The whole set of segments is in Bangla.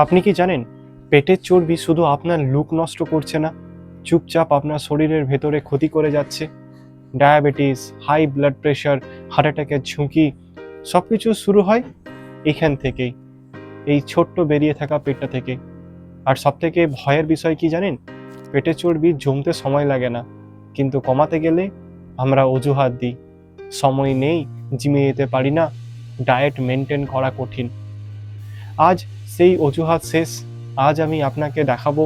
আপনি কি জানেন পেটের চর্বি শুধু আপনার লুক নষ্ট করছে না, চুপচাপ আপনার শরীরের ভেতরে ক্ষতি করে যাচ্ছে। Diabetes, high blood pressure, heart অ্যাটাকের ঝুঁকি সবকিছু শুরু হয় এখান থেকেই, এই ছোট্ট বেরিয়ে থাকা পেটটা থেকে। আর সবথেকে ভয়ের বিষয় কি জানেন, পেটের চর্বি জমতে সময় লাগে না, কিন্তু কমাতে গেলে আমরা অজুহাত দিই। সময় নেই, জিমে যেতে পারি না, ডায়েট মেনটেন করা কঠিন। আজ সেই অজুহাত শেষ। আজ আমি আপনাকে দেখাবো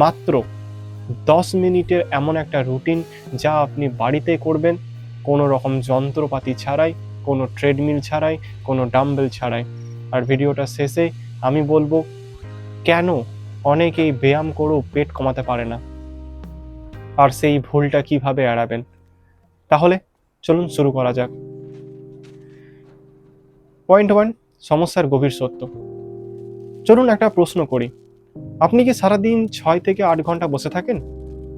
মাত্র 10 মিনিটের এমন একটা রুটিন, যা আপনি বাড়িতে করবেন, কোনো রকম যন্ত্রপাতি ছাড়াই, কোনো ট্রেডমিল ছাড়াই, কোনো ডাম্বেল ছাড়াই। আর ভিডিওটা শেষে আমি বলবো কেন অনেকেই ব্যায়াম করেও পেট কমাতে পারে না, আর সেই ভুলটা কিভাবে এড়াবেন। তাহলে চলুন শুরু করা যাক। পয়েন্ট 1, সমস্যার গভীর সত্য। চলুন একটা প্রশ্ন করি, আপনি কি সারাদিন 6 থেকে 8 ঘন্টা বসে থাকেন?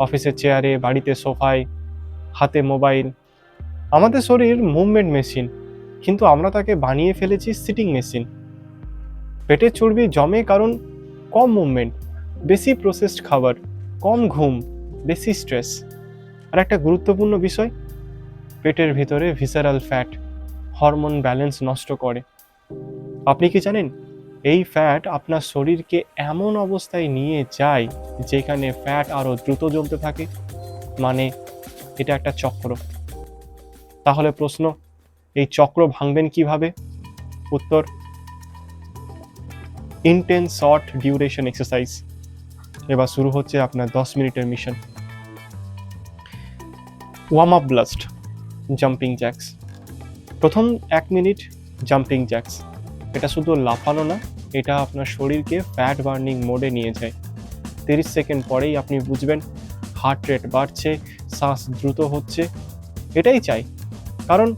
অফিসের চেয়ারে, বাড়িতে সোফায়, হাতে মোবাইল। আমাদের শরীর মুভমেন্ট মেশিন, কিন্তু আমরা তাকে বানিয়ে ফেলেছি সিটিং মেশিন। পেটের চর্বি জমে কারণ কম মুভমেন্ট, বেশি প্রসেসড খাবার, কম ঘুম, বেশি স্ট্রেস। আর একটা গুরুত্বপূর্ণ বিষয়, পেটের ভিতরে ভিসারাল ফ্যাট হরমোন ব্যালেন্স নষ্ট করে। আপনি কি জানেন এই ফ্যাট আপনার শরীরকে এমন অবস্থায় নিয়ে যায় যেখানে ফ্যাট আরও দ্রুত জমতে থাকে। মানে এটা একটা চক্র। তাহলে প্রশ্ন, এই চক্র ভাঙবেন কিভাবে? উত্তর, ইন্টেন্স শর্ট ডিউরেশন এক্সারসাইজ। এবার শুরু হচ্ছে আপনার 10 মিনিটের mission. Warm up blast, jumping jacks. প্রথম 1 মিনিট জাম্পিং জ্যাক্স। এটা শুধু লাফানো না, এটা আপনার শরীরকে ফ্যাট বার্নিং মোডে নিয়ে যায়। 30 সেকেন্ড পরেই আপনি বুঝবেন হার্ট রেট বাড়ছে, শ্বাস দ্রুত হচ্ছে। এটাই চাই, কারণ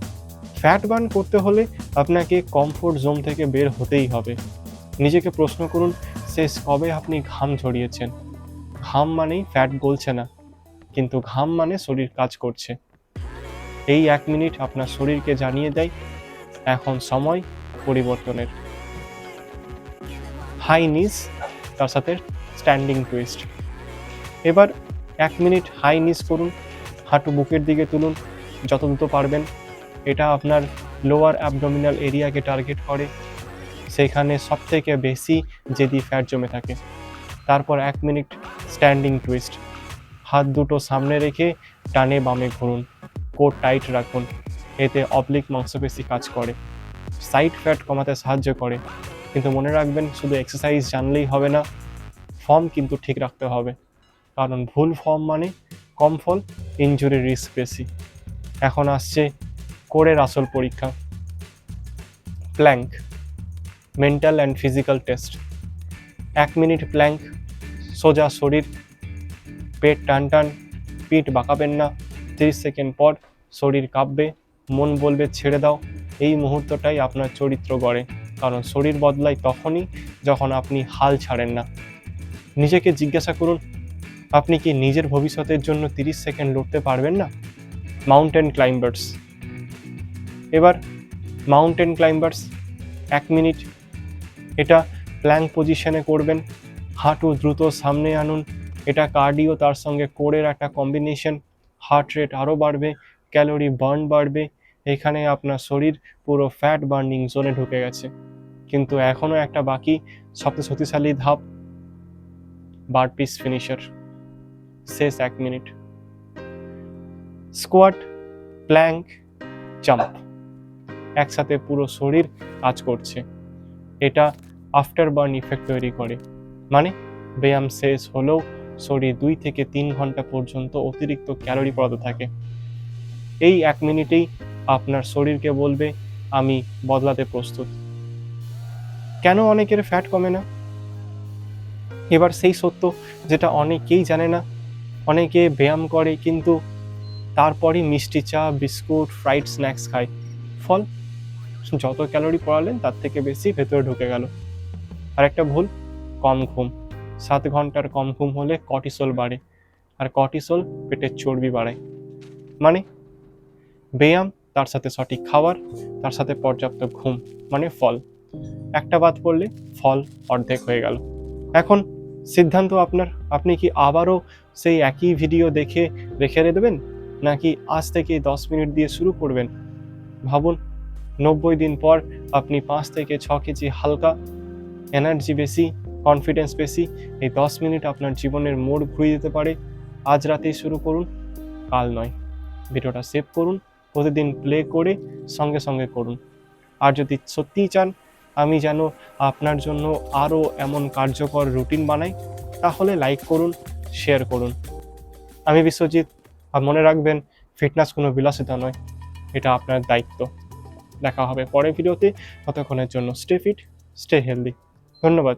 ফ্যাট বার্ন করতে হলে আপনাকে কমফোর্ট জোন থেকে বের হতেই হবে। নিজেকে প্রশ্ন করুন, শেষ কবে আপনি ঘাম ঝরিয়েছেন? ঘাম মানেই ফ্যাট গলছে না, কিন্তু ঘাম মানে শরীর কাজ করছে। এই 1 মিনিট আপনার শরীরকে জানিয়ে দেয় এখন সময় পরিবর্তনের। হাই নিস, তার সাথে স্ট্যান্ডিং টুইস্ট। এবার 1 মিনিট হাই নিস করুন, হাঁটু বুকের দিকে তুলুন যত দ্রুত পারবেন। এটা আপনার লোয়ার অ্যাবডোমিনাল এরিয়াকে টার্গেট করে, সেখানে সবথেকে বেশি জেদি ফ্যাট জমে থাকে। তারপর 1 মিনিট স্ট্যান্ডিং টুইস্ট, হাত দুটো সামনে রেখে ডানে বামে ঘুরুন, কোট টাইট রাখুন। এতে অবলিক মাংসপেশি কাজ করে, সাইড ফ্যাট কমাতে সাহায্য করে। কিন্তু মনে রাখবেন, শুধু এক্সারসাইজ জানলেই হবে না, ফর্ম কিন্তু ঠিক রাখতে হবে, কারণ ভুল ফর্ম মানে কম ফল, ইনজুরির রিস্ক বেশি। এখন আসছে কোরের আসল পরীক্ষা, plank, mental and physical test. 1 minute plank, সোজা শরীর, পেট টান টান, পিঠ বাঁকাবেন না। 30 সেকেন্ড পর শরীর কাঁপবে, মন বলবে ছেড়ে দাও। এই মুহূর্তটাই আপনার চরিত্র গড়ে, কারণ শরীর বদলায় তখনই যখন আপনি হাল ছাড়েন না। নিজেকে জিজ্ঞাসা করুন, আপনি কি নিজের ভবিষ্যতের জন্য 30 সেকেন্ড লড়তে পারবেন না? Mountain climbers. এবার মাউন্টেন ক্লাইম্বার্স 1 মিনিট, এটা প্ল্যাঙ্ক পজিশনে করবেন। হাঁটু দ্রুত সামনে আনুন, এটা কার্ডিও, তার সঙ্গে কোরের একটা কম্বিনেশন। হার্ট রেট আরও বাড়বে, ক্যালোরি বার্ন বাড়বে। এখানে আপনার শরীর পুরো ফ্যাট বার্নিং জোনে ঢুকে গেছে। কিন্তু এখনও একটা বাকি, সবচেয়ে শক্তিশালী ধাপ, বারপিস ফিনিশার। শেষ 1 মিনিট, স্কোয়াট, প্ল্যাঙ্ক, জাম্প, একসাথে পুরো শরীর কাজ করছে। এটা আফটার বার্ন ইফেক্ট তৈরি করে, মানে ব্যায়াম শেষ হলেও শরীর 2 থেকে 3 ঘন্টা পর্যন্ত অতিরিক্ত ক্যালোরি পড়াতে থাকে। এই 1 মিনিটেই আপনার শরীরকে বলবে আমি বদলাতে প্রস্তুত। কেন অনেকের ফ্যাট কমে না? এবার সেই সত্য যেটা অনেকেই জানে না। অনেকে ব্যায়াম করে কিন্তু তারপরই মিষ্টি চা, বিস্কুট, ফ্রাইড স্ন্যাক্স খায়। ফল, যত ক্যালোরি পড়ালেন তার থেকে বেশি ভেতরে ঢুকে গেল। আর একটা ভুল, কম ঘুম। 7 ঘন্টার কম ঘুম হলে কর্টিসল বাড়ে, আর কর্টিসল পেটের চর্বি বাড়ায়। মানে ব্যায়াম, তার সাথে সঠিক খাবার, তার সাথে পর্যাপ্ত ঘুম, মানে ফল। একটা বাদ পড়লে ফল অর্ধেক হয়ে গেল। এখন সিদ্ধান্ত আপনার, আপনি কি আবারও সেই একই ভিডিও দেখে রেখে দেবেন, নাকি আজ থেকে 10 মিনিট দিয়ে শুরু করবেন? ভাবুন, 90 দিন পর আপনি 5 থেকে 6 কেজি হালকা, এনার্জি বেশি, কনফিডেন্স বেশি। এই 10 মিনিট আপনার জীবনের মোড় ঘুরিয়ে দিতে পারে। আজ রাতেই শুরু করুন, কাল নয়। ভিডিওটা সেভ করুন, প্রতিদিন প্লে করে সঙ্গে সঙ্গে করুন। আর যদি সত্যিই চান আমি যেন আপনার জন্য আরও এমন কার্যকর রুটিন বানাই, তাহলে লাইক করুন, শেয়ার করুন। আমি বিশ্বজিৎ। আর মনে রাখবেন, ফিটনেস কোনো বিলাসিতা নয়, এটা আপনার দায়িত্ব। দেখা হবে পরের ভিডিওতে। ততক্ষণের জন্য স্টে ফিট, স্টে হেলদি। ধন্যবাদ।